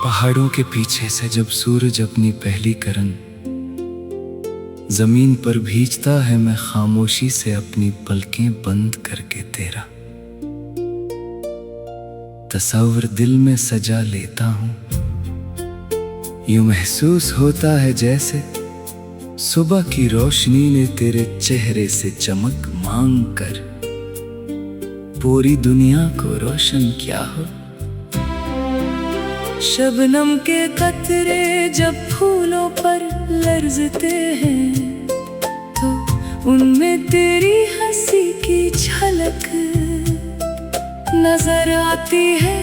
पहाड़ों के पीछे से जब सूरज अपनी पहली किरण जमीन पर भीजता है, मैं खामोशी से अपनी पलकें बंद करके तेरा तस्वीर दिल में सजा लेता हूं। यूं महसूस होता है जैसे सुबह की रोशनी ने तेरे चेहरे से चमक मांग कर पूरी दुनिया को रोशन किया हो। शबनम के कतरे जब फूलों पर लर्जते हैं तो उनमें तेरी हंसी की झलक नजर आती है।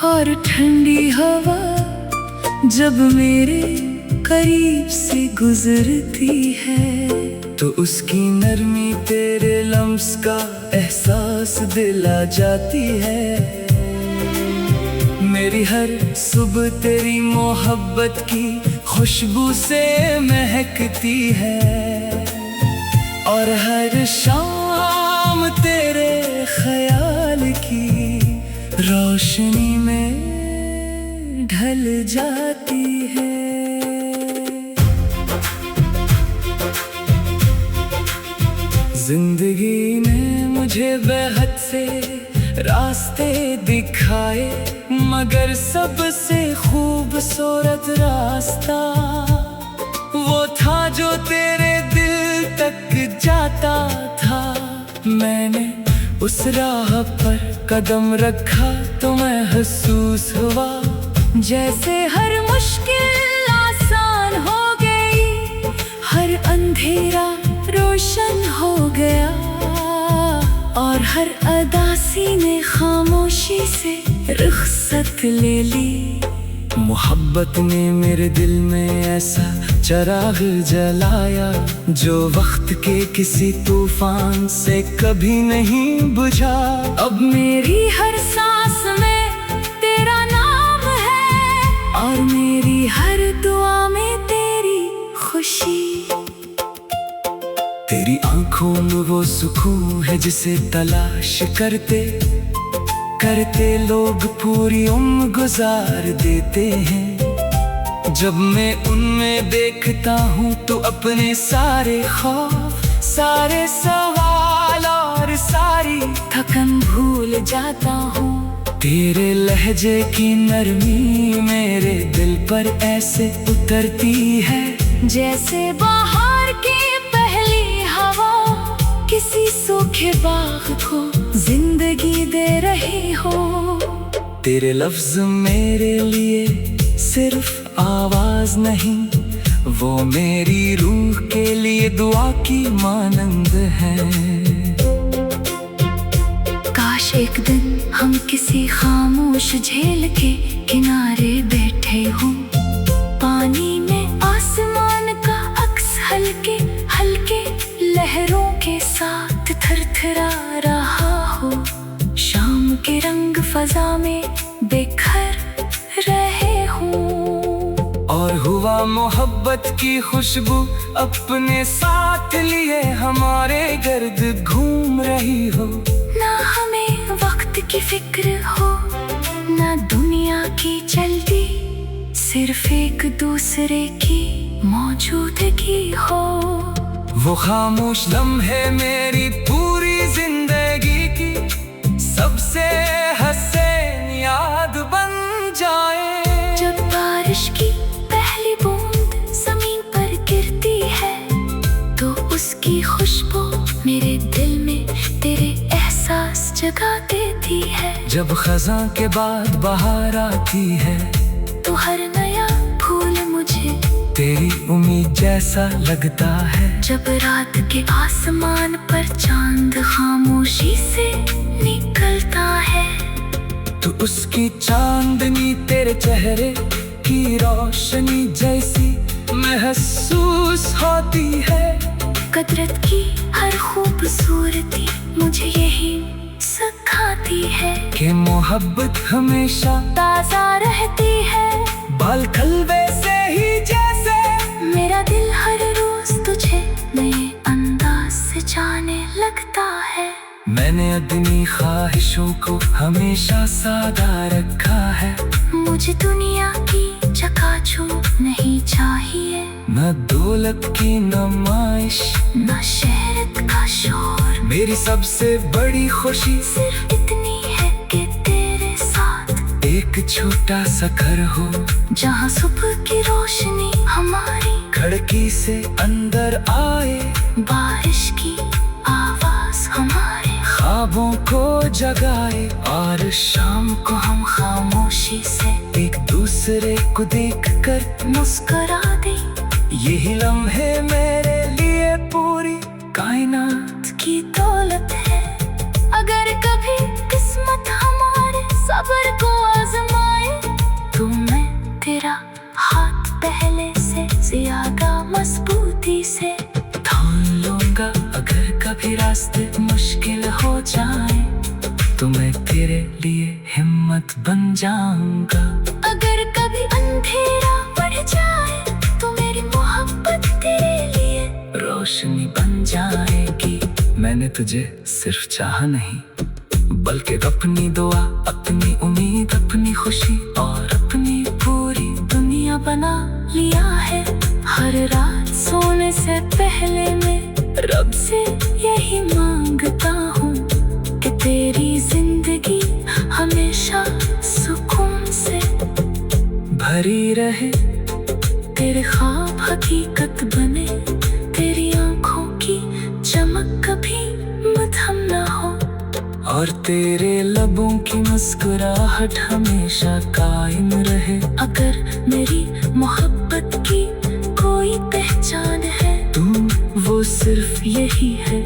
और ठंडी हवा जब मेरे करीब से गुजरती है तो उसकी नरमी तेरे लम्स का एहसास दिला जाती है। मेरी हर सुबह तेरी मोहब्बत की खुशबू से महकती है और हर शाम तेरे ख्याल की रोशनी में ढल जाती है। जिंदगी ने मुझे बेहद से रास्ते दिखाए, मगर सबसे खूबसूरत रास्ता वो था जो तेरे दिल तक जाता था। मैंने उस राह पर कदम रखा तो महसूस हुआ जैसे हर मुश्किल आसान हो गई, हर अंधेरा रोशन हो गया और हर अदासी ने खामोशी से रुखसत ले ली। मोहब्बत ने मेरे दिल में ऐसा चिराग जलाया जो वक्त के किसी तूफान से कभी नहीं बुझा। अब मेरी हर सांस में तेरा नाम है और मेरी हर दुआ में तेरी खुशी। तेरी आंखों में वो सुकून है जिसे तलाश करते करते लोग पूरी उम्र गुजार देते हैं। जब मैं उनमें देखता हूँ तो अपने सारे खौफ, सारे सवाल और सारी थकन भूल जाता हूँ। तेरे लहजे की नरमी मेरे दिल पर ऐसे उतरती है जैसे बाहर की किसी सूखे बाग को जिंदगी दे रही हो। तेरे लफ्ज मेरे लिए सिर्फ आवाज नहीं, वो मेरी रूह के लिए दुआ की मानंद है। काश एक दिन हम किसी खामोश झील के किनारे बैठे हों, पानी में आसमान का अक्स हल्के हल्के लहरों के साथ थरथरा रहा हो। शाम के रंग फजा में बिखर रहे हों और हुआ मोहब्बत की खुशबू अपने साथ लिए हमारे गर्द घूम रही हो। ना हमें वक्त की फिक्र हो ना दुनिया की जल्दी, सिर्फ एक दूसरे की मौजूदगी हो। वो खामोश लम्हे मेरी पूरी जिंदगी की सबसे हसीन याद बन जाए। जब बारिश की पहली बूंद जमीन पर गिरती है तो उसकी खुशबू मेरे दिल में तेरे एहसास जगा देती है। जब खज़ां के बाद बहार आती है तो हर नया फूल मुझे तेरी उम्मीद जैसा लगता है। जब रात के आसमान पर चांद खामोशी से निकलता है तो उसकी चांदनी तेरे चेहरे की रोशनी जैसी महसूस होती है। कुदरत की हर खूबसूरती मुझे यही सिखाती है कि मोहब्बत हमेशा ताजा रहती है। बालखलबे से ही जैसे मेरा दिल हर रोज तुझे नए अंदाज से जाने लगता है। मैंने अपनी ख्वाहिशों को हमेशा सादा रखा है। मुझे दुनिया की चकाचौंध नहीं चाहिए, न दौलत की नुमाइश न शहरत का शोर। मेरी सबसे बड़ी खुशी सिर्फ इतनी है कि तेरे साथ एक छोटा सा घर हो, जहाँ सुबह की रोशनी हमारी खिड़की से अंदर आए, बारिश की आवाज हमारे ख्वाबों को जगाए, और शाम को हम खामोशी से एक दूसरे को देखकर मुस्कुरा दे। यही लम्हे मेरे लिए पूरी कायनात की दौलत है। अगर कभी किस्मत हमारे सब्र को आजमाए, तो मैं तेरा हाथ पहले से ज्यादा मजबूती से थाम लूंगा। अगर कभी रास्ते मुश्किल हो जाए, तो मैं तेरे लिए हिम्मत बन जाऊंगा। अगर कभी अंधेरा बढ़ जाए, तो मेरी मोहब्बत तेरे लिए रोशनी बन जाएगी। मैंने तुझे सिर्फ चाहा नहीं, बल्कि अपनी दुआ, अपनी उम्मीद, अपनी खुशी और अपनी पूरी दुनिया बना लिया है। हर रात सोने से पहले मैं रब से यही मांगता हूँ कि तेरी जिंदगी हमेशा सुकून से भरी रहे, तेरे ख्वाब हकीकत बने, तेरी आंखों की चमक कभी मद्धम ना हो, और तेरे लबों की मुस्कुराहट हमेशा कायम रहे। अगर मेरी मोहब्बत की कोई पहचान है, तू वो सिर्फ यही है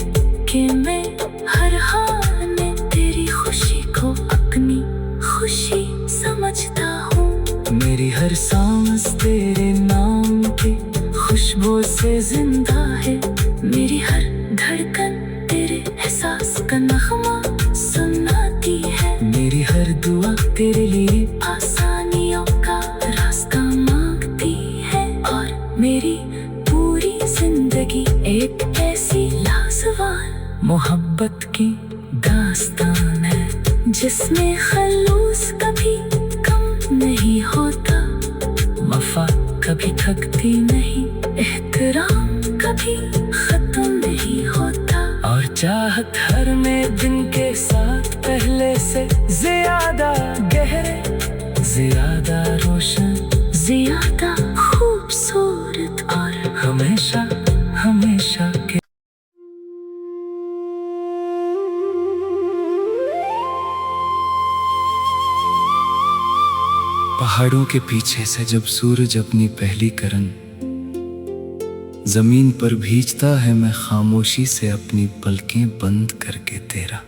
कि मैं हर हाल में तेरी खुशी को अपनी खुशी समझता हूँ। मेरी हर सांस तेरे नाम की खुशबू से जिंदा है, मेरी हर धड़कन तेरे एहसास का नगमा सुनाती है। मेरी हर दुआ तेरे लिए आसानियों का रास्ता मांगती है, और मेरी पूरी जिंदगी एक ऐसी लाजवाब मोहब्बत की दास्तान है, जिसमें खलूस कभी कम नहीं होता, वफा कभी थकती नहीं, एहतराम कभी खत्म नहीं होता, और चाहत हर नए दिन के साथ पहले से ज्यादा गहरे, ज्यादा रोशन, ज्यादा खूबसूरत और हमेशा हमेशा के। पहाड़ों के पीछे से जब सूरज अपनी पहली किरण जमीन पर भीजता है, मैं खामोशी से अपनी पलकें बंद करके तेरा